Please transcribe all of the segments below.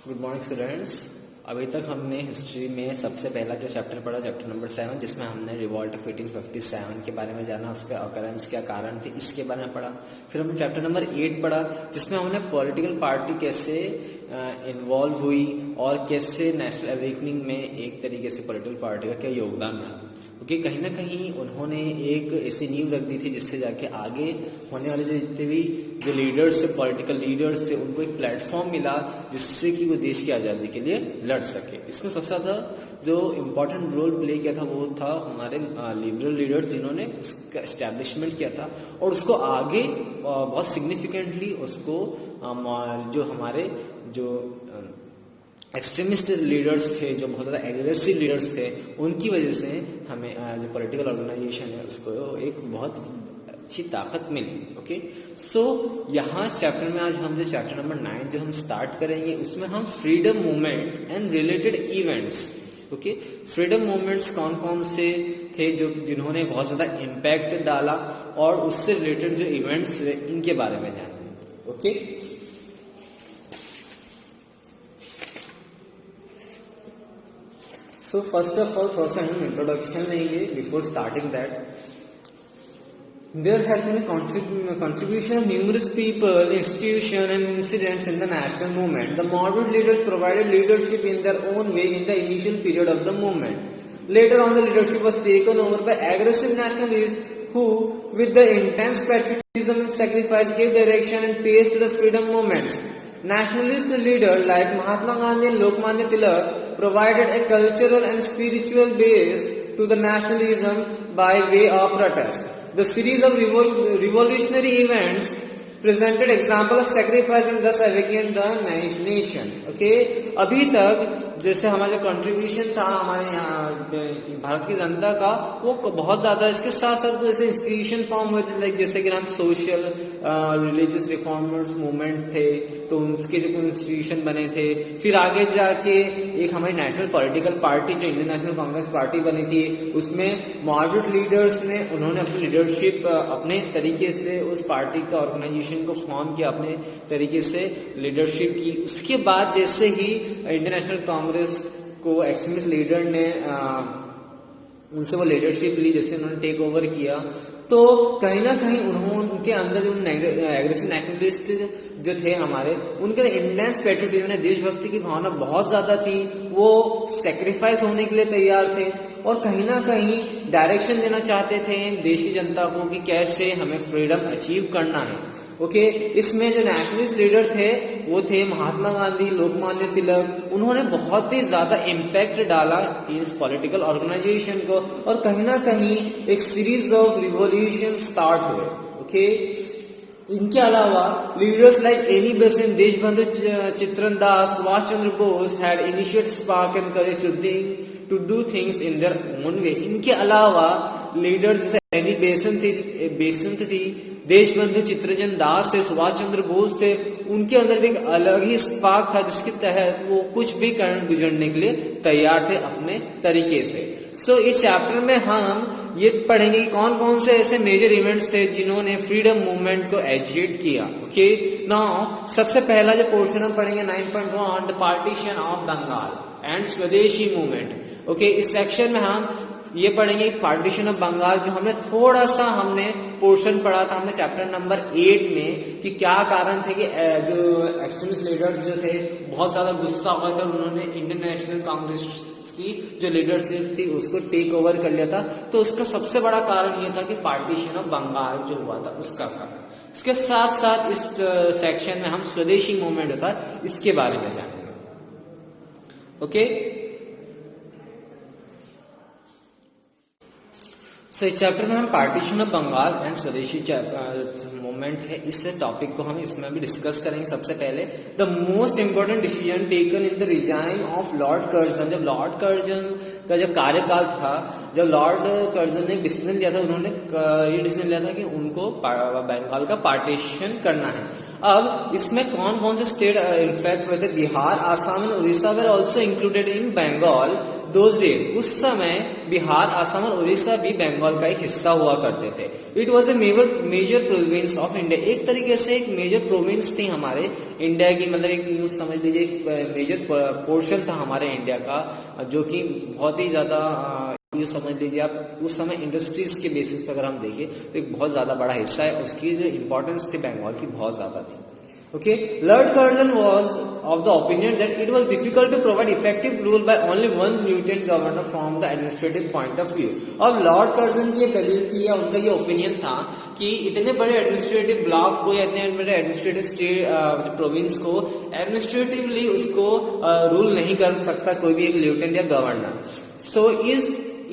Good morning students. अभी तक हमने हिस्ट्री में सबसे पहला जो चैप्टर पढ़ा, चैप्टर नंबर 7, जिसमें हमने रिवॉल्ट ऑफ 1857 के बारे में जाना, उसके अकरेंस क्या कारण थे इसके बारे में पढ़ा। फिर हमने चैप्टर नंबर 8 पढ़ा, जिसमें हमने पॉलिटिकल पार्टी कैसे इन्वॉल्व हुई और कैसे नेशनल अवेकनिंग में एक तरीके से पॉलिटिकल पार्टी का क्या योगदान रहा। क्योंकि कहीं ना कहीं उन्होंने एक ऐसी नींव रख दी थी जिससे जाके आगे होने वाले जितने भी जो लीडर्स थे, पॉलिटिकल लीडर्स थे, उनको एक प्लेटफॉर्म मिला जिससे कि वो देश की आज़ादी के लिए लड़ सके। इसमें सबसे ज़्यादा जो इम्पोर्टेंट रोल प्ले किया था वो था हमारे लिबरल लीडर्स, जिन्होंने उसका एस्टैब्लिशमेंट किया था और उसको आगे बहुत सिग्निफिकेंटली उसको जो हमारे जो एक्सट्रीमिस्ट लीडर्स थे, जो बहुत ज़्यादा एग्रेसिव लीडर्स थे, उनकी वजह से हमें जो पॉलिटिकल ऑर्गेनाइजेशन है उसको एक बहुत अच्छी ताकत मिली। ओके, सो यहाँ चैप्टर में आज हम जो चैप्टर नंबर 9 जो हम स्टार्ट करेंगे, उसमें हम freedom movement and related events, okay, freedom movements कौन कौन से थे जो जिन्होंने बहुत ज़्यादा इम्पैक्ट डाला और उससे रिलेटेड जो इवेंट्स हुए इनके बारे में जानेंगे। Okay, so first of all थोड़ा सा हम इंट्रोडक्शन लेंगे before starting that. There has been a contribution of numerous people, institutions and incidents in the national movement. The moderate leaders provided leadership in their own way in the initial period of the movement. Later on, the leadership was taken over by aggressive nationalists who, with the intense patriotism and sacrifice, gave direction and pace to the freedom movements. Nationalist leaders like Mahatma Gandhi and Lokmanya Tilak provided a cultural and spiritual base to the nationalism by way of protest. The series of revolutionary events presented example of sacrifice and thus awakened the nation. Okay, अभी तक जैसे हमारा contribution था हमारे यहाँ भारत की जनता का, वो बहुत ज्यादा, इसके साथ साथ जैसे इंस्टीट्यूशन फॉर्म हुए थे, लाइक जैसे कि हम सोशल रिलीजियस रिफॉर्मर्स मूवमेंट थे तो उसके जो इंस्टीट्यूशन बने थे। फिर आगे जाके एक हमारी नेशनल पॉलिटिकल पार्टी जो इंडियन नेशनल कांग्रेस पार्टी बनी थी, उसमें मॉडरेट लीडर्स ने उन्होंने अपनी लीडरशिप अपने तरीके से उस पार्टी का ऑर्गेनाइजेशन को फॉर्म किया, अपने तरीके से लीडरशिप की। उसके बाद जैसे ही इंडियन नेशनल कांग्रेस को एक्सट्रीमिस्ट लीडर ने उनसे वो लीडरशिप ली, जैसे उन्होंने टेक ओवर किया, तो कहीं ना कहीं उनके अंदर जो एग्रेसिव नेशनलिस्ट जो थे हमारे, उनके इंटेंस पैट्रियोटिज्म, देशभक्ति की भावना बहुत ज्यादा थी। वो सेक्रीफाइस होने के लिए तैयार थे और कहीं ना कहीं डायरेक्शन देना चाहते थे देश की जनता को कि कैसे हमें फ्रीडम अचीव करना है। ओके, इसमें जो नेशनलिस्ट लीडर थे वो थे महात्मा गांधी, लोकमान्य तिलक। उन्होंने बहुत ही ज्यादा इम्पैक्ट डाला इस पॉलिटिकल ऑर्गेनाइजेशन को और कहीं ना कहीं एक सीरीज ऑफ रिवॉल्यूशन स्टार्ट हुए। ओके, इनके अलावा leaders like Annie Besant, Deshbandhu Chittaranjan Das, Subhash Chandra Bose had initiate spark and courage to do things in their own way. इनके अलावा लीडर्स जैसे एनी बेसेंट थी, देशबंधु चित्रजन दास थे, सुभाष चंद्र बोस थे, उनके अंदर भी एक अलग ही स्पार्क था जिसके तहत वो कुछ भी कारण गुजरने के लिए तैयार थे अपने तरीके से। सो इस चैप्टर में हम ये पढ़ेंगे कि कौन कौन से ऐसे मेजर इवेंट्स थे जिन्होंने फ्रीडम मूवमेंट को एजिटेट किया। ओके, नाउ सबसे पहला जो पोर्शन हम पढ़ेंगे 9.1, the partition of Bengal and swadeshi movement. Okay, इस सेक्शन में हम ये पढ़ेंगे पार्टीशन ऑफ बंगाल, जो हमने थोड़ा सा पोर्शन पढ़ा था हमने चैप्टर नंबर 8 में कि क्या कारण थे कि जो एक्सट्रीमिस्ट लीडर्स जो थे बहुत ज्यादा गुस्सा हुआ था, उन्होंने इंडियन नेशनल कांग्रेस की जो लीडरशिप थी उसको टेक ओवर कर लिया था। तो उसका सबसे बड़ा कारण ये था कि पार्टीशन ऑफ बंगाल जो हुआ था उसका कारण। इसके साथ साथ इस सेक्शन में हम स्वदेशी मूवमेंट होता है इसके बारे में जानेंगे। ओके, सो इस चैप्टर में हम partition of Bengal and swadeshi movement है, इस टॉपिक को हम इसमें भी डिस्कस करेंगे। सबसे पहले the most important decision taken in the resign of Lord Curzon. जब लॉर्ड कर्जन का जो कार्यकाल था, जब लॉर्ड कर्जन ने डिसीजन लिया था, उन्होंने ये डिसीजन लिया था कि उनको बंगाल का पार्टीशन करना है। अब इसमें कौन कौन से स्टेट इन्फेक्ट हुए थे? Bihar, Assam and Orissa were also included in Bengal, those days, उस समय बिहार, असम और उड़ीसा भी बंगाल का एक हिस्सा हुआ करते थे। It was a major province of India, एक तरीके से एक मेजर प्रोविंस थी हमारे इंडिया की, मतलब एक यूज समझ लीजिए एक मेजर पोर्शन था हमारे इंडिया का, जो कि बहुत ही ज्यादा यूँ समझ लीजिए आप, उस समय इंडस्ट्रीज के बेसिस पर अगर हम देखें तो एक बहुत ज्यादा बड़ा हिस्सा है, उसकी जो इंपॉर्टेंस थी बंगाल की बहुत ज्यादा थी। Okay, Lord Curzon was of the opinion that it was difficult to provide effective rule by only one lieutenant governor from the administrative point of view। और लॉर्ड कर्जन की दलील की या उनका ये ओपिनियन था कि इतने बड़े एडमिनिस्ट्रेटिव ब्लॉक को या इतने बड़े एडमिनिस्ट्रेटिव स्टेट प्रोविंस को एडमिनिस्ट्रेटिवली उसको रूल नहीं कर सकता कोई भी एक लिeutenant या गवर्नर। सो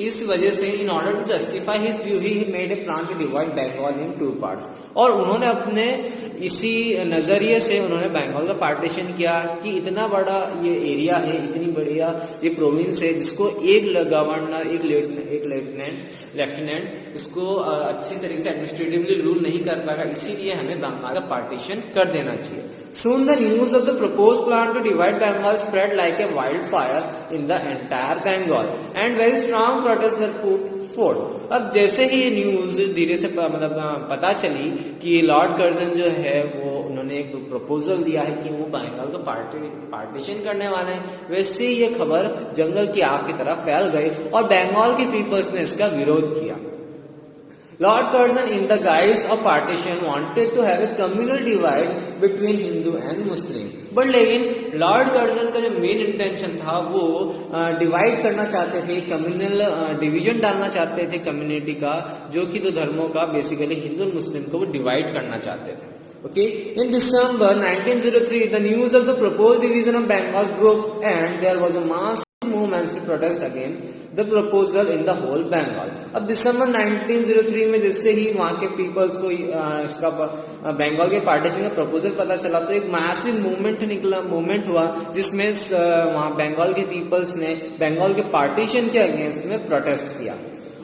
इस वजह से in order to justify his view he made a plan to divide Bengal in 2 parts. और उन्होंने अपने इसी नजरिए से उन्होंने बंगाल का पार्टीशन किया कि इतना बड़ा ये एरिया है, इतनी बढ़िया ये प्रोविंस है, जिसको एक गवर्नर, एक लेफ्टिनेंट इसको अच्छी तरीके से एडमिनिस्ट्रेटिवली रूल नहीं कर पाएगा, इसीलिए हमें बंगाल का पार्टीशन कर देना चाहिए। Soon the news of the proposed plan to divide Bengal spread like a wildfire in the entire Bengal and very strong protests were put forth। अब जैसे ही ये न्यूज धीरे से मतलब पता चली कि लॉर्ड कर्जन जो है वो उन्होंने एक प्रपोजल दिया है कि वो बंगाल को पार्टीशन करने वाले हैं, वैसे ही ये खबर जंगल की आग की तरह फैल गई और बंगाल के पीपल्स ने इसका विरोध किया। Lord Curzon, in the guise of partition, wanted to have a communal divide between Hindu and Muslim। But लेकिन लॉर्ड कर्जन का जो मेन इंटेंशन था वो डिवाइड करना चाहते थे, कम्युनल डिवीजन डालना चाहते थे कम्युनिटी का, जो कि 2 धर्मों का बेसिकली हिंदू और मुस्लिम को वो डिवाइड करना चाहते थे। Okay, in December 1903, the news of the proposed division of Bengal broke and there was a mass movements to protest against the proposal in the whole Bengal। अब दिसंबर 1903 में जैसे ही वहाँ के पीपल्स को इसका बंगाल के पार्टीशन का प्रपोजल पता चला तो एक मैसिव मूवमेंट हुआ जिसमें वहाँ बंगाल के पीपल्स ने बंगाल के पार्टीशन के अगेंस्ट में प्रोटेस्ट किया।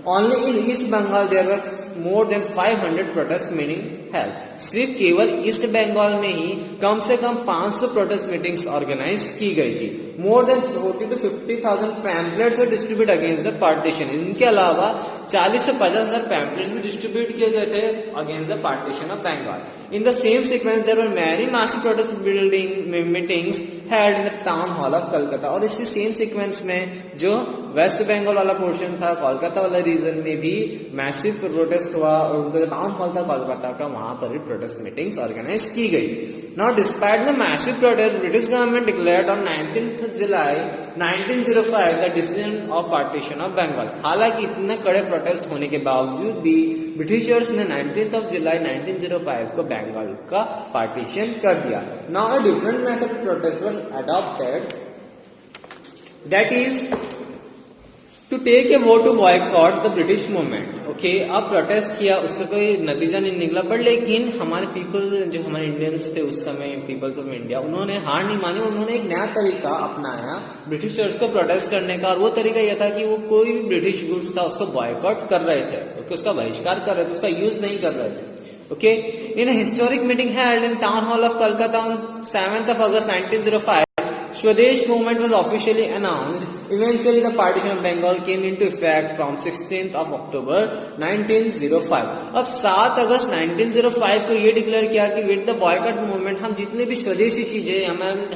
Only in East Bengal there were more than 500 protest meeting held। सिर्फ केवल ईस्ट बंगाल में ही कम से कम 500 प्रोटेस्ट मीटिंग्स ऑर्गेनाइज की गई थी। More than 40 to 50,000 pamphlets were distribute against the partition. इनके अलावा 40 से 50,000 पैम्पलेट्स भी डिस्ट्रीब्यूट किए गए थे against the partition of Bengal. In the same sequence there were many massive protest meetings held in the town hall of Calcutta. और इसी same sequence में जो वेस्ट बंगाल वाला पोर्शन था, कोलकाता वाला रीजन में भी मैसिव प्रोटेस्ट हुआ और उनका टाउन हॉल था कोलकाता का, वहां पर भी प्रोटेस्ट मीटिंग्स ऑर्गेनाइज की गई। Now despite the massive protest, British government declared on 19th July 1905 the decision of partition of Bengal. हालांकि इतने कड़े प्रोटेस्ट होने के बावजूद भी ब्रिटिशर्स ने 19th जुलाई 1905 को बंगाल का पार्टीशन कर दिया। Now a different method of protest was adopted, that is to take a vote to boycott the British movement. Okay, अब प्रोटेस्ट किया, उसका कोई नतीजा नहीं निकला, बट लेकिन हमारे पीपल जो हमारे इंडियंस थे उस समय, पीपल्स ऑफ इंडिया, उन्होंने हार नहीं मानी। उन्होंने एक नया तरीका अपनाया ब्रिटिशर्स को प्रोटेस्ट करने का, और वो तरीका यह था कि वो कोई भी ब्रिटिश गुड्स था उसको बॉयकॉट कर रहे थे, क्योंकि उसका बहिष्कार कर रहे थे, उसका यूज नहीं कर रहे थे। Okay, in a historic meeting held in Town Hall of Calcutta on 7th of August 1905, Swadesh movement was officially announced. Eventually, the partition of Bengal came into effect from 16th of October 1905। अब 7 अगस्त 1905 को ये declare किया कि with the boycott movement हम जितने भी स्वदेशी चीजें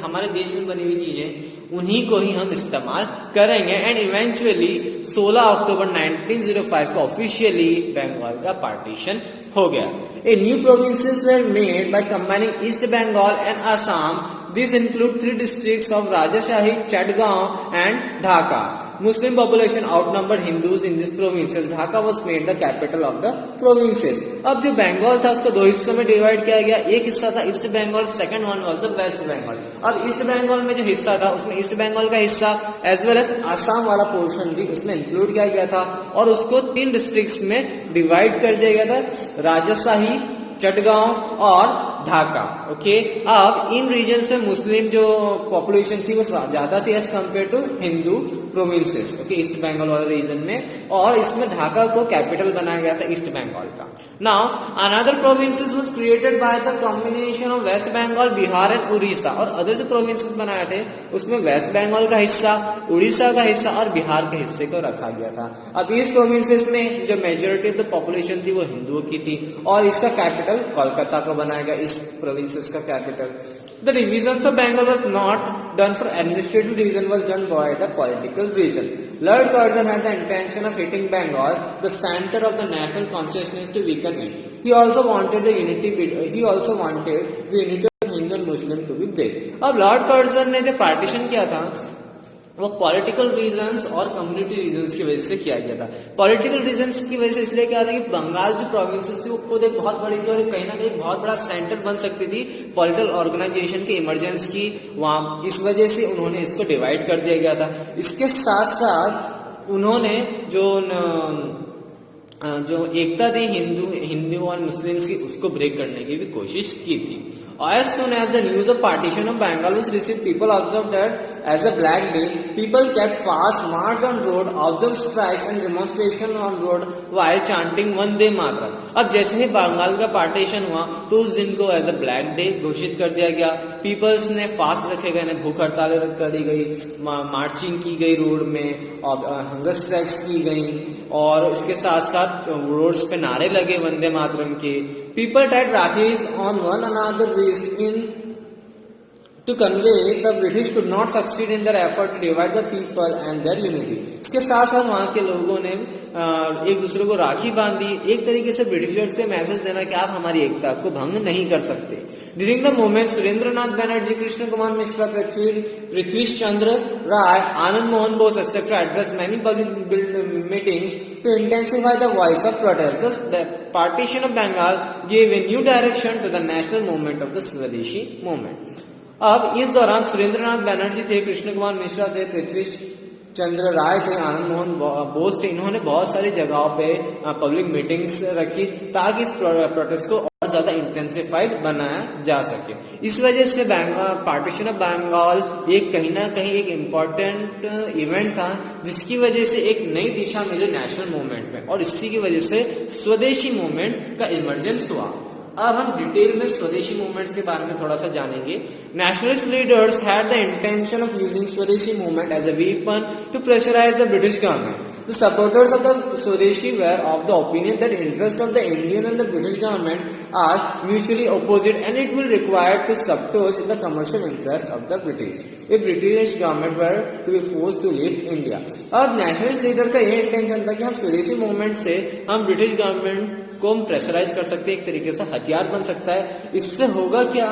हमारे देश में बनी हुई चीजें उन्हीं को ही हम इस्तेमाल करेंगे। एंड इवेंचुअली 16 अक्टूबर 1905 को ऑफिशियली बंगाल का पार्टीशन हो गया। A new provinces were made by combining East Bengal and Assam। These include 3 districts of Rajashahi, Chatgaon and Dhaka। Muslim population outnumbered Hindus in these provinces। Dhaka was made the capital of the provinces। अब जो बंगाल था उसको 2 हिस्सों में divide किया गया। एक हिस्सा था east Bengal, second one was the west Bengal. अब ईस्ट बंगाल में जो हिस्सा था उसमें ईस्ट बंगाल का हिस्सा एज वेल एज आसाम वाला पोर्शन भी उसमें इंक्लूड किया गया था, और उसको 3 डिस्ट्रिक्ट्स में डिवाइड कर दिया गया था, राजशाही, चटगांव और ढाका। ओके, अब इन रीजन्स में मुस्लिम जो पॉपुलेशन थी वो ज्यादा थी as compared to Hindu provinces. Okay, east Bengal वाले रीजन में, और इसमें ढाका को कैपिटल बनाया गया था ईस्ट बंगाल का। Now another provinces was created by the combination of west Bengal, Bihar and Orissa, और अदर जो प्रोविंसेस बनाए थे उसमें वेस्ट बंगाल का हिस्सा, उड़ीसा का हिस्सा और बिहार के हिस्से को रखा गया था। अब इस प्रोविंसेस में जो मेजोरिटी ऑफ द पॉपुलेशन थी वो हिंदुओं की थी, और इसका कैपिटल कोलकाता को बनाया गया, इस प्रोविंसेस का capital. The division of Bengal was not done for administrative region, was done by the political region. Lord Curzon had the intention of hitting Bengal, the center of the national consciousness, to weaken it. He also wanted the unity of Hindu and Muslim to be break. अब Lord Curzon ने जो partition किया था वो political reasons और community reasons की वजह से किया गया था। पॉलिटिकल रीजंस की वजह से इसलिए किया था कि बंगाल जो प्रोविंसेस थी वो खुद एक बहुत बड़ी थी और कहीं ना कहीं बहुत बड़ा सेंटर बन सकती थी पॉलिटिकल ऑर्गेनाइजेशन के इमरजेंस की वहां, इस वजह से उन्होंने इसको डिवाइड कर दिया गया था। इसके साथ साथ उन्होंने जो एकता थी हिंदू और मुस्लिम्स की, उसको ब्रेक करने की भी कोशिश की थी। As soon as the news of partition of Bengal was received, people observed that as a black day, people kept fast, marched on road, observed strikes and demonstration on road while chanting Vande Mataram. अब जैसे ही बंगाल का partition हुआ तो उस दिन को as a black day घोषित कर दिया गया। पीपल्स ने फास्ट रखे गए, भूख हड़ताल करी गई, मार्चिंग की गई रोड में, और हंगर स्ट्राइक्स की गई, और इसके साथ साथ रोड्स पे नारे लगे वंदे मातरम के। People tied rakis on one another's wrist to convey the British could not succeed in their effort to divide the people and their unity. इसके साथ साथ वहां के लोगों ने एक दूसरे को राखी बांधी, एक तरीके से ब्रिटिशर्स को मैसेज देना कि आप हमारी एकता को भंग नहीं कर सकते। During the moment, Surendranath Banerjee, Krishna Kumar Mishra, पृथ्वीश Chandra Rai, Anand Mohan Bose etc. addressed many public meetings to intensify the voice of protest. Thus, the partition of Bengal gave a new direction to the national movement of the Swadeshi movement. अब इस दौरान सुरेंद्रनाथ बनर्जी थे, कृष्ण कुमार मिश्रा थे, पृथ्वी चंद्र राय थे, आनंद मोहन बोस थे। इन्होंने बहुत सारी जगहों पे पब्लिक मीटिंग्स रखी ताकि इस प्रोटेस्ट को और ज्यादा इंटेंसिफाइड बनाया जा सके। इस वजह से पार्टीशन ऑफ बंगाल एक कहीं ना कहीं एक इम्पोर्टेंट इवेंट था, जिसकी वजह से एक नई दिशा मिली नेशनल मूवमेंट में, और इसी की वजह से स्वदेशी मूवमेंट का इमरजेंस हुआ। अब हम डिटेल में स्वदेशी मूवमेंट्स के बारे में थोड़ा सा जानेंगे। Nationalist leaders had the intention of using swadeshi movement as a weapon to pressurise the British government. The supporters of the Swadeshi were of the opinion that interests of the Indian and the British government are mutually opposite, and it will require to subdue the commercial interest of the British if British government were to be forced to leave India. अब nationalist leader का ये intention था कि हम स्वदेशी movement से हम British government को हम प्रेशराइज कर सकते हैं, एक तरीके से हथियार बन सकता है। इससे होगा क्या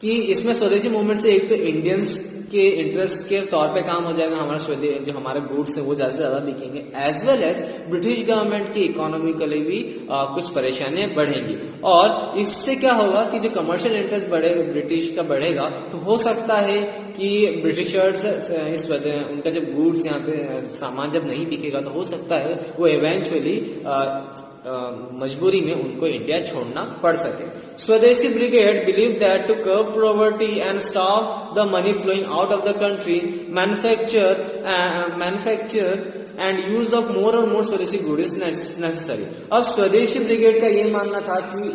कि इसमें स्वदेशी मूवमेंट से एक तो इंडियंस के इंटरेस्ट के तौर पे काम हो जाएगा, हमारा जो हमारे गुड्स है वो ज्यादा से ज्यादा बिकेंगे, as well as British government की इकोनॉमिकली भी कुछ परेशानियां बढ़ेंगी। और इससे क्या होगा कि जो कमर्शियल इंटरेस्ट ब्रिटिश का बढ़ेगा, तो हो सकता है कि ब्रिटिशर्स उनका जब गुड्स यहाँ पे सामान जब नहीं बिकेगा, तो हो सकता है वो इवेंचुअली मजबूरी में उनको इंडिया छोड़ना पड़ सके। Swadeshi brigade believe that to curb poverty and stop the money flowing out of the country, manufacture and use of more और मोर स्वदेशी गुड इज नेसेसरी। अब स्वदेशी ब्रिगेड का ये मानना था कि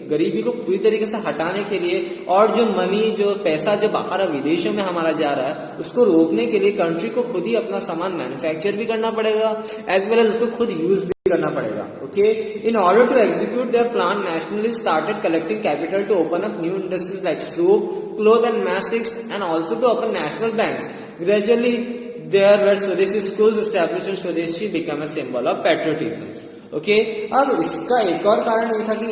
गरीबी को पूरी तरीके से हटाने के लिए और जो मनी, जो पैसा जो बाहर विदेशों में हमारा जा रहा है, उसको रोकने के लिए कंट्री को खुद ही अपना सामान मैन्युफैक्चर भी करना पड़ेगा, एज वेल एज उसको खुद यूज भी करना पड़ेगा। Okay, in order to execute their plan, nationalists started collecting capital to open up new industries like soap, cloth and mastics, and also to open national banks. Gradually, there were Swadeshi schools established and Swadeshi became a symbol of patriotism. Okay, अब इसका एक और कारण ये था कि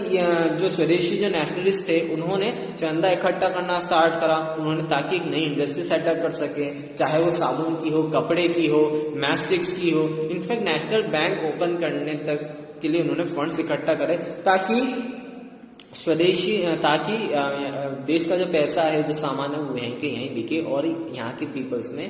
जो स्वदेशी जो नेशनलिस्ट थे, उन्होंने चंदा इकट्ठा करना स्टार्ट करा, उन्होंने ताकि एक नई इंडस्ट्री सेटअप कर सके, चाहे वो साबुन की हो, कपड़े की हो, मैस्टिक्स की हो। इनफैक्ट नेशनल बैंक ओपन करने तक के लिए उन्होंने फंड्स इकट्ठा करे ताकि स्वदेशी, ताकि देश का जो पैसा है, जो सामान है, वो यहीं के यहीं बिके और यहाँ के पीपल्स में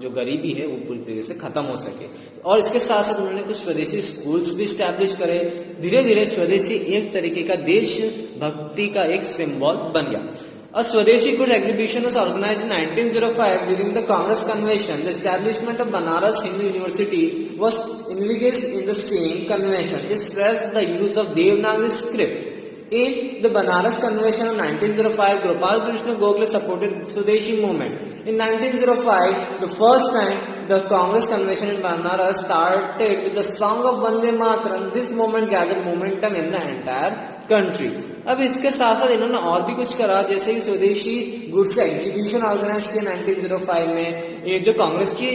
जो गरीबी है वो पूरी तरीके से खत्म हो सके। और इसके साथ साथ उन्होंने कुछ स्वदेशी स्कूल्स भी स्टैब्लिश करे। धीरे धीरे स्वदेशी एक तरीके का देशभक्ति का एक सिंबल बन गया। A Swadeshi Goods exhibition was organized in 1905 during the Congress Convention. The establishment of Banaras Hindu University was envisaged in the same convention. It stressed the use of Devanagari script. In the Banaras Convention of 1905, Gopal Krishna Gokhale supported Swadeshi movement. In 1905, the first time the Congress Convention in Banaras started with the song of Vande Mataram. This movement gathered momentum in the entire country. अब इसके साथ साथ इन्होंने और भी कुछ करा, जैसे कि स्वदेशी गुड्स एग्जीबिशन ऑर्गेनाइज किया 1905 में। ये जो कांग्रेस की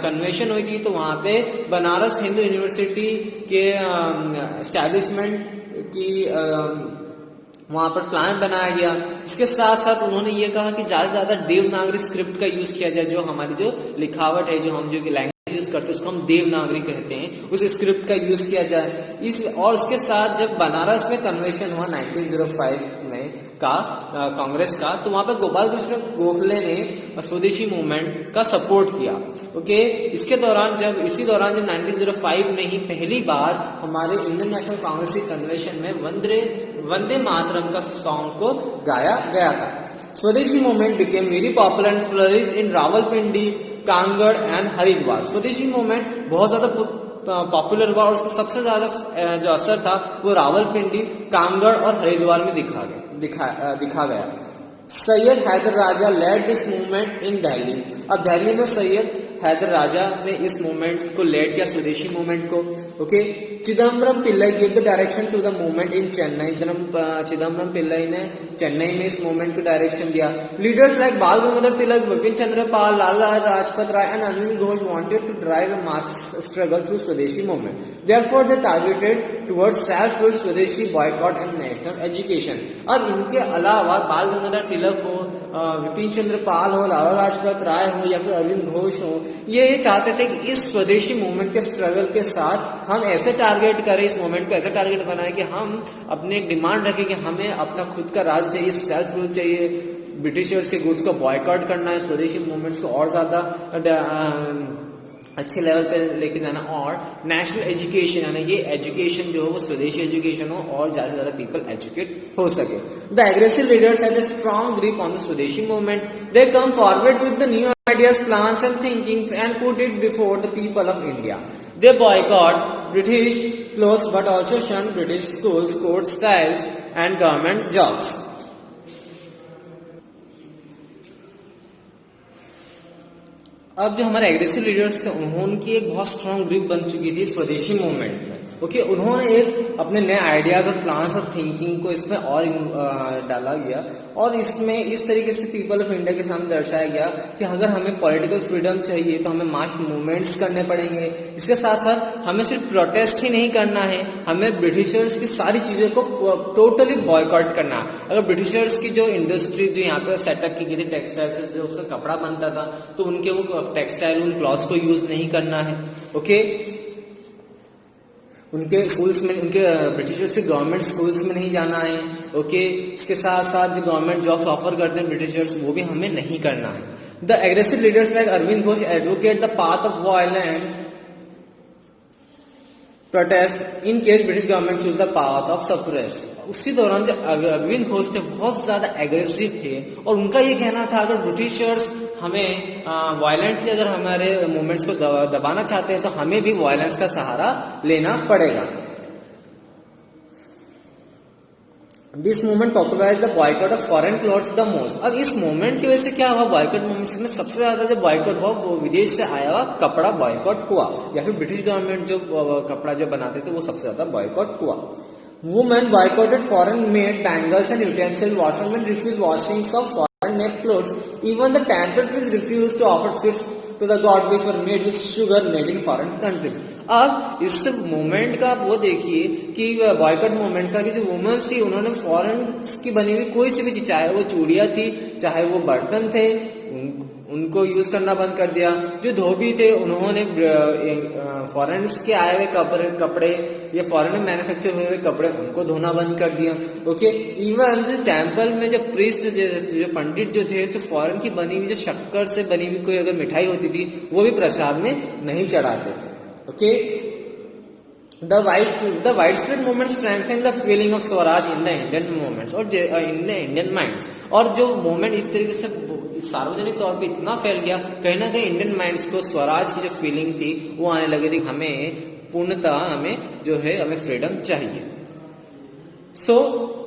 कन्वेंशन हुई तो वहां पे बनारस हिंदू यूनिवर्सिटी के एस्टैब्लिशमेंट की वहां पर प्लान बनाया गया। इसके साथ साथ उन्होंने ये कहा कि ज्यादा से ज्यादा देवनागरी स्क्रिप्ट का यूज किया जाए, जो हमारी जो लिखावट है, जो हम जो लैंग्वेज यूज करते हैं उसको हम देवनागरी कहते हैं, उस स्क्रिप्ट का यूज किया जाए। और उसके साथ जब बनारस में कन्वेंशन हुआ 1905 में का कांग्रेस का, तो वहां पर गोपाल कृष्ण गोखले ने स्वदेशी मूवमेंट का सपोर्ट किया। ओके, इसी दौरान जब 1905 में ही पहली बार हमारे इंडियन नेशनल कांग्रेस की कन्वेंशन में वंदे मातरम का सॉन्ग को गाया गया था। स्वदेशी movement became very popular and flourished in Rawalpindi, Kangar and Haridwar. स्वदेशी मूवमेंट बहुत ज्यादा पॉपुलर हुआ और उसका सबसे ज्यादा जो असर था वो रावलपिंडी, कांगड़ और हरिद्वार में दिखा गया। Syed Haider Raja led this movement in Delhi. अब दिल्ली में सैयद हैदर राजा ने इस मूवमेंट को लेड किया, स्वदेशी मूवमेंट को। Okay, Chidambaram Pillai give the direction to the movement in Chennai. Chidambaram Pillai ने चेन्नई में इस मूवमेंट को डायरेक्शन दिया। Leaders like Bal Gangadhar Tilak, Bipin Chandra Pal, Lala Lajpat Rai and Aurobindo Ghosh wanted to drive a mass struggle through swadeshi movement. Therefore they targeted towards self rule, swadeshi boycott and national education. अब इनके अलावा बाल गंगाधर तिलक हो, विपिन चंद्र पाल हो, लाला लाजपत राय हो या फिर अरविंद घोष हो, ये चाहते थे कि इस स्वदेशी मूवमेंट के स्ट्रगल के साथ हम ऐसे टारगेट करें, इस मूवमेंट को ऐसे टारगेट बनाए कि हम अपने एक डिमांड रखें कि हमें अपना खुद का राज चाहिए, सेल्फ रूल चाहिए, ब्रिटिशर्स के गुड्स को बॉयकॉट करना है, स्वदेशी मूवमेंट्स को और ज्यादा अच्छे लेवल पे लेके जाना, और नेशनल एजुकेशन यानी ये एजुकेशन जो हो वो स्वदेशी एजुकेशन हो और ज्यादा से ज्यादा पीपल एजुकेट हो सके। The aggressive leaders had a strong grip on the swadeshi movement. They come forward with the new ideas, plans and thinkings and put it before the people of India. They boycott British clothes but also shun British schools, court styles and government jobs. अब जो हमारे aggressive leaders थे उन्होंने एक बहुत strong grip बन चुकी थी स्वदेशी मूवमेंट में। ओके, उन्होंने एक अपने नए आइडियाज और प्लान्स और थिंकिंग को इसमें और डाला गया और इसमें इस तरीके से पीपल ऑफ इंडिया के सामने दर्शाया गया कि अगर हमें पॉलिटिकल फ्रीडम चाहिए तो हमें मास मूवमेंट्स करने पड़ेंगे। इसके साथ साथ हमें सिर्फ प्रोटेस्ट ही नहीं करना है, हमें ब्रिटिशर्स की सारी चीजों को टोटली बॉयकॉट करना। अगर ब्रिटिशर्स की जो इंडस्ट्री जो यहाँ पे सेटअप की गई थी टेक्सटाइल से जो उसका कपड़ा बनता था, तो उनके वो टेक्सटाइल उन क्लॉथ्स को यूज नहीं करना है। ओके, उनके स्कूल्स में, उनके ब्रिटिशर्स के गवर्नमेंट स्कूल्स में नहीं जाना है। ओके, इसके साथ साथ जो गवर्नमेंट जॉब्स ऑफर करते हैं ब्रिटिशर्स वो भी हमें नहीं करना है। The aggressive leaders like Arvind Ghosh advocate the path of violent protest in case British government choose the path of suppress. उसी दौरान जो अरविंद घोष थे बहुत ज्यादा एग्रेसिव थे और उनका ये कहना था अगर ब्रिटिशर्स हमें वायलेंटली अगर हमारे मूवमेंट्स को दबाना चाहते हैं तो हमें भी वायलेंस का सहारा लेना पड़ेगा। This movement popularize the boycott of foreign clothes the most. अब इस मूवमेंट की वजह से क्या हुआ, बॉयकॉट मूवमेंट में सबसे ज्यादा जो बॉयकॉट हुआ वो विदेश से आया हुआ कपड़ा बॉयकॉट हुआ, या फिर ब्रिटिश गवर्नमेंट जो कपड़ा जो बनाते थे वो सबसे ज्यादा बॉयकॉट हुआ। Women boycotted foreign made bangles and utensils. Washermen refused washings of foreign made clothes. Even the temple refused to offer sweets to the god which were made with sugar made in foreign countries. अब इस movement का वो देखिए कि boycott movement का कि जो women's थी उन्होंने फॉरेन की बनी हुई कोई सी भी चीज, चाहे वो चूड़ियां थी, चाहे वो बर्तन थे, उनको यूज करना बंद कर दिया। जो धोबी थे उन्होंने फॉरेनर्स के आए हुए कपड़े या फॉरेन में मैन्युफैक्चर हुए हुए कपड़े उनको धोना बंद कर दिया। ओके, इवन टेम्पल में जो प्रीस्ट जो पंडित जो थे तो फॉरेन की बनी हुई जो शक्कर से बनी हुई कोई अगर मिठाई होती थी वो भी प्रसाद में नहीं चढ़ाते थे। Okay, The widespread movement strengthened the feeling of Swaraj in the Indian movements और in the Indian minds। और जो मूवमेंट इस तरीके से सार्वजनिक तौर पे इतना फैल गया, कहीं ना कहीं इंडियन माइंड्स को स्वराज की जो फीलिंग थी वो आने लगी थी, हमें पूर्णतः हमें जो है हमें फ्रीडम चाहिए।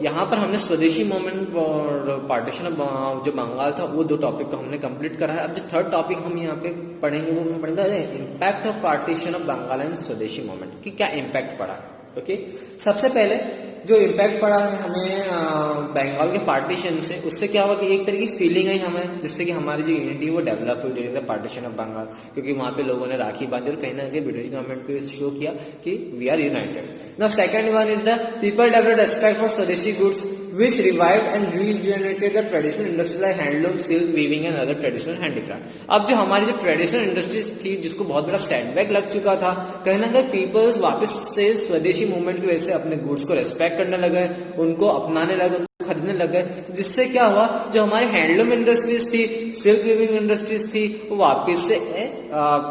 यहाँ पर हमने स्वदेशी मूवमेंट और पार्टीशन ऑफ जो बंगाल था वो दो टॉपिक को हमने कंप्लीट करा है। अब जो थर्ड टॉपिक हम यहाँ पे पढ़ेंगे वो हम पढ़ेंगे impact of partition of Bengal and swadeshi movement की क्या इम्पैक्ट पड़ा। ओके, सबसे पहले जो इम्पैक्ट पड़ा है हमें बंगाल के पार्टीशन से, उससे क्या हुआ कि एक तरह की फीलिंग आई हमें, जिससे कि हमारी जो यूनिटी वो डेवलप हुई during the partition of Bengal, क्योंकि वहां पे लोगों ने राखी बांधी और कहीं ना कहीं ब्रिटिश गवर्नमेंट को शो किया कि we are united. Now second one is the people developed respect for swadeshi goods which revived and regenerated the traditional industries like handloom, silk, weaving and other traditional handicraft। अब जो हमारी जो traditional industries थी जिसको बहुत बड़ा सेटबैक लग चुका था, कहीं ना कहीं पीपल्स वापस से स्वदेशी मूवमेंट की वजह से अपने गुड्स को रेस्पेक्ट करने लगे, उनको अपनाने लगे, खरीदने लगे, जिससे क्या हुआ जो हमारे हैंडलूम इंडस्ट्रीज थी, सिल्क वीविंग इंडस्ट्रीज थी वो वापस से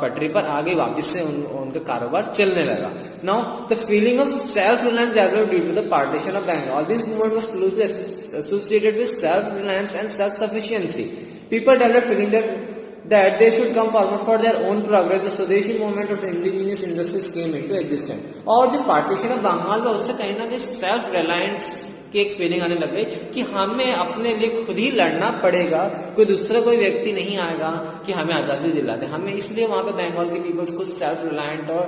पटरी पर आ गई, वापस से उनका कारोबार चलने लगा। Now the feeling of self reliance developed due to the partition of Bengal. This movement was closely associated with self-reliance and self-sufficiency. People developed feeling that they should come forward for their own progress. The Swadeshi movement of indigenous industries came into existence। और जो partition of Bengal में उससे कहीं ना कहीं self reliance की एक feeling आने लग गई कि हमें अपने लिए खुद ही लड़ना पड़ेगा, कोई दूसरा कोई व्यक्ति नहीं आएगा कि हमें आजादी दिला दे हमें। इसलिए वहां पे बंगाल के पीपल्स को सेल्फ रिलायंट और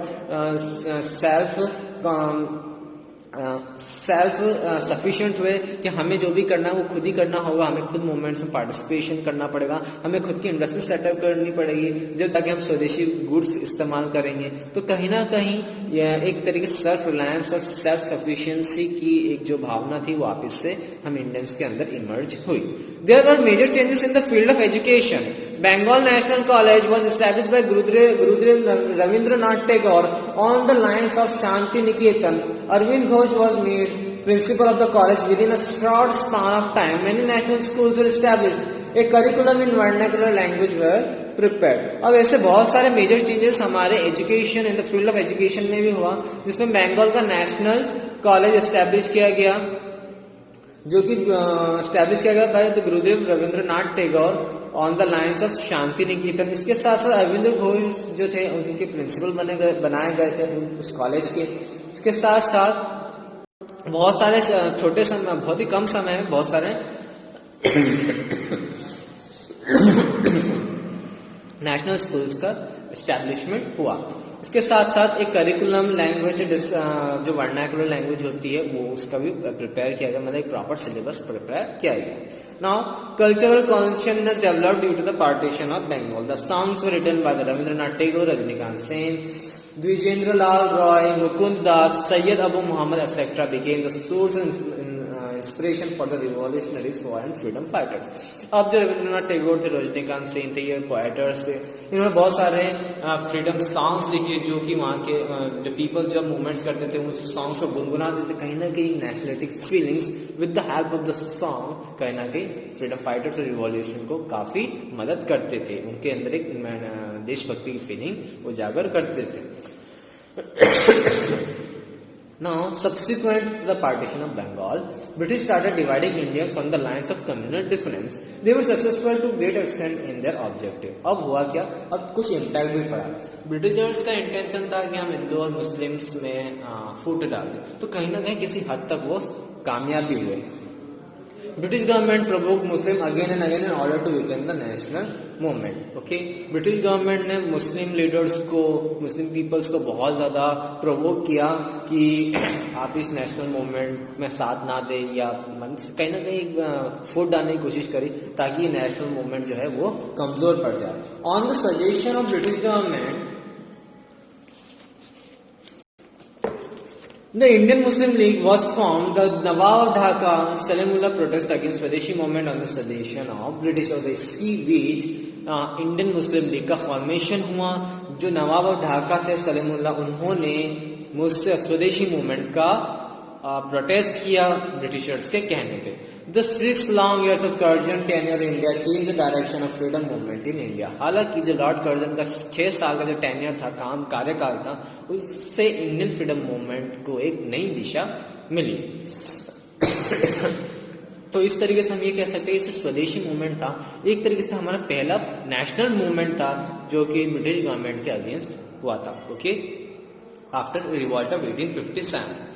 सेल्फ सफिशिएंट हुए कि हमें जो भी करना है वो खुद ही करना होगा, हमें खुद मूवमेंट्स में पार्टिसिपेशन करना पड़ेगा, हमें खुद की इंडस्ट्री सेटअप करनी पड़ेगी जब तक हम स्वदेशी गुड्स इस्तेमाल करेंगे। तो कहीं ना कहीं एक तरीके से सेल्फ रिलायंस और सेल्फ सफिशिएंसी की एक जो भावना थी वो वापस से हम इंडियंस के अंदर इमर्ज हुई। There were major changes in the field of education. Bengal National College was established by Gurudev Rabindranath Tagore on the lines of Shanti Niketan. Arvind Ghosh was made principal of the college within a short span of time. Many national schools were established. A curriculum in vernacular language were prepared. अब ऐसे बहुत सारे major changes हमारे education in the field of education में भी हुआ, जिसमें बंगाल का नेशनल कॉलेज एस्टेब्लिश किया गया, जो कि एस्टेब्लिश किया गया by the Gurudev Rabindranath Tagore on the lines of Shantiniketan. इसके साथ साथ अरविंद घोष जो थे उनके प्रिंसिपल बनाए गए थे उस कॉलेज के। इसके साथ साथ बहुत सारे छोटे समय, बहुत ही कम समय में बहुत सारे नेशनल स्कूल्स का एस्टेब्लिशमेंट हुआ। इसके साथ साथ एक करिकुलम लैंग्वेज जो वर्नाकुलर लैंग्वेज होती है वो उसका भी प्रिपेयर किया गया, मतलब एक प्रॉपर सिलेबस प्रिपेयर किया गया। Now cultural consciousness developed due to the partition of Bengal. The songs were written by Rabindranath Tagore, Rajanikant Sen, Dwijendra Lal Roy, Mukund Das, Syed Abu Mohammad etcetera became the source inspiration for the revolutionaries foreign freedom fighters. अब जो रविंद्रनाथ टैगोर थे, रजनीकांत सेन थे, ये पोएटर्स थे, इन्होंने बहुत सारे फ्रीडम सॉन्ग्स लिखे जो कि वहाँ के जो पीपल जब मूवमेंट्स करते थे उस सॉन्ग्स को गुनगुनाते थे। कहीं ना कहीं nationalistic feelings with the help of the song कहीं ना कहीं फ्रीडम फाइटर्स और रिवॉल्यूशन को काफी मदद करते थे, उनके अंदर एक देशभक्ति की फीलिंग उजागर करते थे। Now, subsequent to the partition of Bengal, British started dividing Indians on the lines of communal difference. They were successful to great extent in their objective. अब हुआ क्या, अब कुछ इम्पैक्ट भी पड़ा। ब्रिटिशर्स का इंटेंशन था कि हम हिंदू और मुस्लिम्स में फूट डाल दें, तो कहीं ना कहीं किसी हद तक वो कामयाब भी हुए। British government provoked Muslim again and again in order to weaken the national movement. Okay, British government ने मुस्लिम लीडर्स को, मुस्लिम पीपल्स को बहुत ज्यादा प्रोवोक किया कि आप इस नेशनल मूवमेंट में साथ ना दें, या कहीं ना कहीं फुट डालने की कोशिश करी ताकि नेशनल मूवमेंट जो है वो कमजोर पड़ जाए। On the suggestion of British government The Indian Muslim League was formed. The Nawab of Dhaka, Salimullah protest against Swadeshi movement on the sedition of British और इसी बीच इंडियन मुस्लिम लीग का formation हुआ. जो नवाब ऑफ ढाका थे सलीमुल्लाह, उन्होंने मुझसे स्वदेशी movement का प्रोटेस्ट किया ब्रिटिशर्स के कहने पे. The 6 long years of Curzon tenure in India changed the direction of freedom movement in India. हालांकि जो लॉर्ड कर्जन का 6 साल का जो टेन्योर था, कार्यकाल था, उससे इंडियन फ्रीडम मूवमेंट को एक नई दिशा मिली. तो इस तरीके से हम ये कह सकते हैं कि स्वदेशी मूवमेंट था एक तरीके से हमारा पहला नेशनल मूवमेंट था जो कि ब्रिटिश गवर्नमेंट के अगेंस्ट हुआ था. Okay, after revolt of 1857.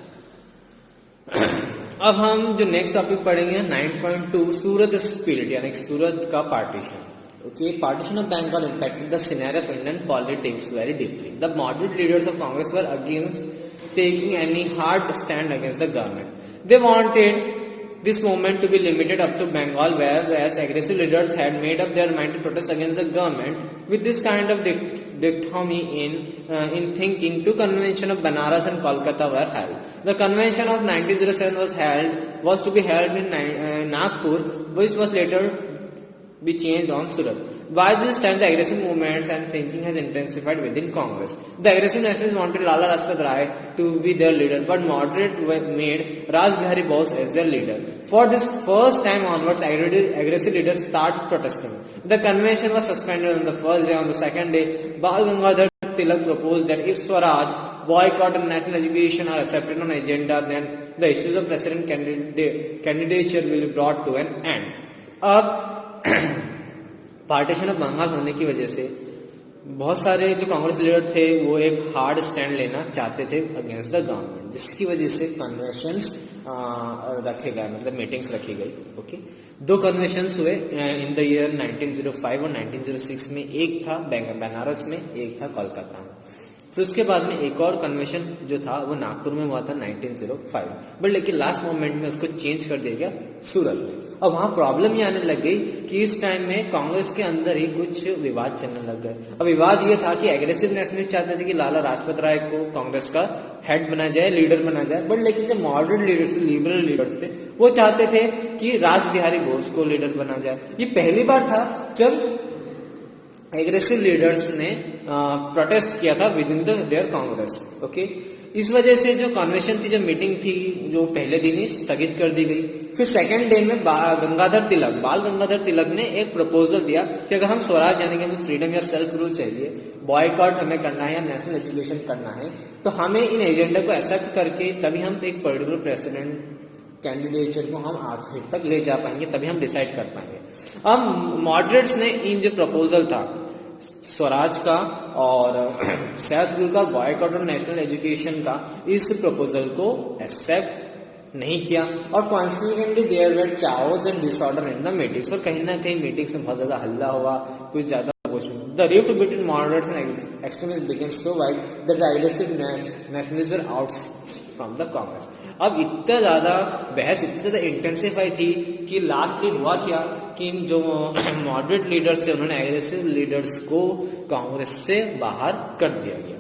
अब हम जो नेक्स्ट टॉपिक पढ़ेंगे 9.2 सूरत स्पिरिट, यानी सूरत का partition. Okay, partition of Bengal impacted the scenario of Indian politics very deeply. The moderate leaders of Congress were against taking any hard stand against the government. They wanted this movement to be limited up to Bengal, whereas aggressive leaders had made up their mind to protest against the government. With this kind of dichotomy in thinking, two conventions of Banaras and Kolkata were held. The convention of 1907 was to be held in Nagpur, which was later be changed on Surat. By this time, the aggressive movements and thinking has intensified within Congress. The aggressive nationalists wanted Lala Lajpat Rai to be their leader, but moderate made Raj Bihari Bose as their leader. For this first time onwards, aggressive leaders started protesting. The convention was suspended on the first day. On the second day, Bal Gangadhar Tilak proposed that if Swaraj, boycott and national education are accepted on agenda, then the issues of president candidature will be brought to an end. अब partition of Bengal होने की वजह से बहुत सारे जो Congress leader थे वो एक हार्ड स्टैंड लेना चाहते थे अगेंस्ट द गवर्नमेंट, जिसकी वजह से कन्वेंशंस रखे गए, मतलब मीटिंग्स रखी गई. ओके, 2 कन्वेंशंस हुए इन द ईयर 1905 और 1906 में. एक था बनारस में, एक था कोलकाता में. फिर उसके बाद में एक और कन्वेंशन जो था वो नागपुर में हुआ था 1905, बट लेकिन लास्ट मोमेंट में उसको चेंज कर दिया गया सूरत में. अब वहां प्रॉब्लम ये आने लग गई कि इस टाइम में कांग्रेस के अंदर ही कुछ विवाद चलने लग गए. अब विवाद ये था कि एग्रेसिव नेशनलिस्ट चाहते थे कि लाला लाजपत राय को कांग्रेस का हेड बना जाए, लीडर बना जाए, बट लेकिन जो मॉडर्न लीडर्स, लिबरल लीडर्स थे, वो चाहते थे कि राज बिहारी बोस को लीडर बना जाए. ये पहली बार था जब एग्रेसिव लीडर्स ने प्रोटेस्ट किया था with in their Congress. Okay, इस वजह से जो कन्वेंशन थी, जो मीटिंग थी, जो पहले दिन ही स्थगित कर दी गई. फिर सेकंड डे में बाल गंगाधर तिलक ने एक प्रपोजल दिया कि अगर हम स्वराज यानी कि हमें फ्रीडम या सेल्फ रूल चाहिए, बॉयकॉट हमें करना है या नेशनल एजुकेशन करना है, तो हमें इन एजेंडा को एक्सेप्ट करके तभी हम एक पर्टिकुलर प्रेसिडेंट कैंडिडेचर को हम आखिर तक ले जा पाएंगे, तभी हम डिसाइड कर पाएंगे. अब मॉडरेट्स ने इन जो प्रपोजल था स्वराज का और सेल्फ रूल का, बॉयकॉट और नेशनल एजुकेशन का, इस प्रपोजल को एक्सेप्ट नहीं किया. और consequently there were chaos and disorder in the meetings. और कहीं ना कहीं मीटिंग्स में बहुत ज्यादा हल्ला हुआ, कुछ ज्यादा. The rift between moderates and extremists became so wide that the aggressive nationalists were out from the Congress. अब इतना ज्यादा बहस, इतनी ज्यादा इंटेंसिफाई थी कि लास्ट दिन हुआ क्या कि जो मॉडरेट लीडर्स थे उन्होंने एग्रेसिव लीडर्स को कांग्रेस से बाहर कर दिया गया.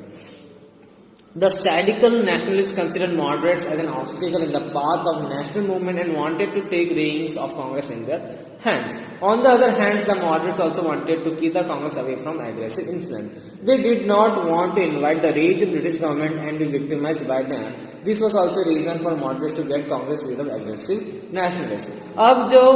The radical nationalists considered moderates as an obstacle in the path of national movement and wanted to take reins of Congress in their hands. On the other hand, the moderates also wanted to keep the Congress away from aggressive influence. They did not want to invite the rage of British government and be victimized by them. This was also a reason for moderates to get Congress rid of aggressive nationalists. अब जो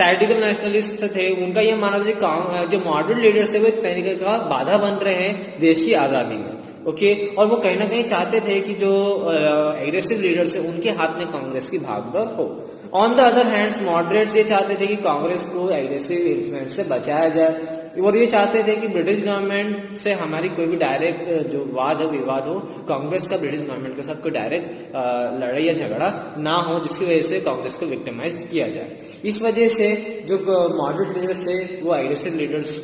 radical nationalists थे उनका ये मानना था जो moderate leaders है वो एक तरीके का बाधा बन रहे हैं देश की आजादी में. ओके, और वो कहीं ना कहीं चाहते थे कि जो एग्रेसिव लीडर्स है उनके हाथ में कांग्रेस की भागदौड़ हो. On the other hands moderates ये चाहते थे कि कांग्रेस को एग्रेसिव इन्फ्लुएंस से बचाया जाए, और ये चाहते थे कि ब्रिटिश गवर्नमेंट से हमारी कोई भी डायरेक्ट जो विवाद हो, कांग्रेस का ब्रिटिश गवर्नमेंट के साथ कोई डायरेक्ट लड़ाई या झगड़ा ना हो, जिसकी वजह से कांग्रेस को विक्टिमाइज किया जाए. इस वजह से जो मॉडरेट लीडर्स थे वो एग्रेसिव लीडर्स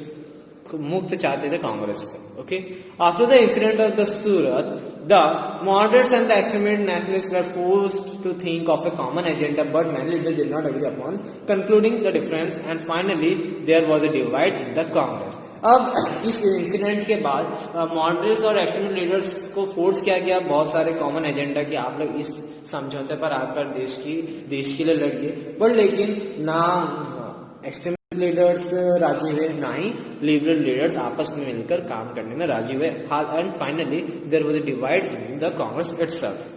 मुक्त चाहते थे कांग्रेस को. Okay, after the incident of the Surat, the moderates and the extremist nationalists were forced to think of a common agenda, but many leaders did not agree upon concluding the difference, and finally there was a divide in the Congress. अब इस incident के बाद moderates और extreme leaders को force किया गया बहुत सारे कॉमन एजेंडा कि आप लोग इस समझौते पर आकर देश के लिए लड़िए, बट लेकिन ना एक्सट्रीम लीडर्स राजी हुए, ना ही लिबरल लीडर्स आपस में मिलकर काम करने में राजी हुए। And finally there was a divide in the Congress itself.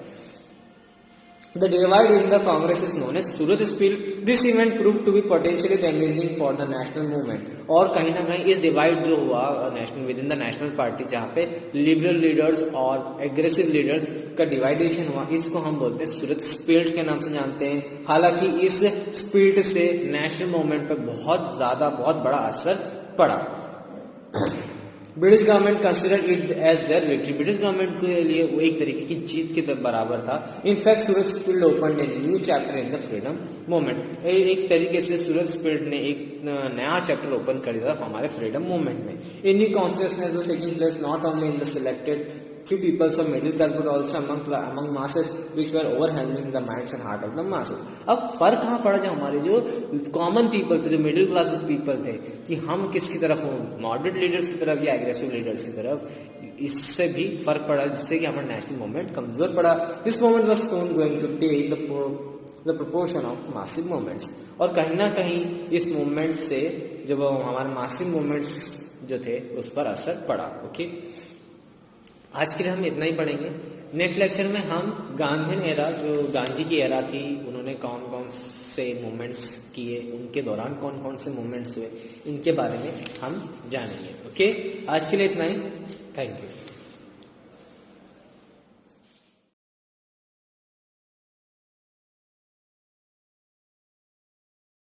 The divide in the Congress is known as Surat Spill. This event proved to be potentially damaging for the national movement. और कहीं ना कहीं इस डिवाइड जो हुआ national with in the national party, जहाँ पे liberal leaders और एग्रेसिव लीडर्स का डिवाइडेशन हुआ, इसको हम बोलते हैं सूरत स्पिल्ट के नाम से जानते हैं। हालांकि इस स्पिल्ट से नेशनल मूवमेंट पर बहुत बड़ा असर पड़ा। British government consider it as their victory. British government के लिए वो एक तरीके की जीत के बराबर था। In fact Surat spilt open a new chapter in the freedom movement. एक तरीके से सूरत स्पिल्ट ने एक नया चैप्टर ओपन कर दिया हमारे फ्रीडम मूवमेंट में। In new consciousness was taking place not only in the selected few people of middle class but also among masses which were overwhelming the minds and heart of the masses. अब फर्क कहाँ पड़ा, जो हमारे जो common people थे, जो middle class people थे, कि हम किसकी तरफ हों, मॉडरेट लीडर्स की तरफ या एग्रेसिव लीडर्स की तरफ, इससे भी फर्क पड़ा, जिससे कि हमारा नेशनल मूवमेंट कमजोर पड़ा। This movement was soon going to take the proportion of massive movements. और कहीं ना कहीं इस मूवमेंट से जब हमारे मासिव मूवमेंट्स जो थे उस पर असर पड़ा। ओके, आज के लिए हम इतना ही पढ़ेंगे। नेक्स्ट लेक्चर में हम गांधीन एरा, जो गांधी की एरा थी, उन्होंने कौन कौन से मूवमेंट्स किए, उनके दौरान कौन कौन से मूवमेंट्स हुए, इनके बारे में हम जानेंगे। ओके, आज के लिए इतना ही। Thank you.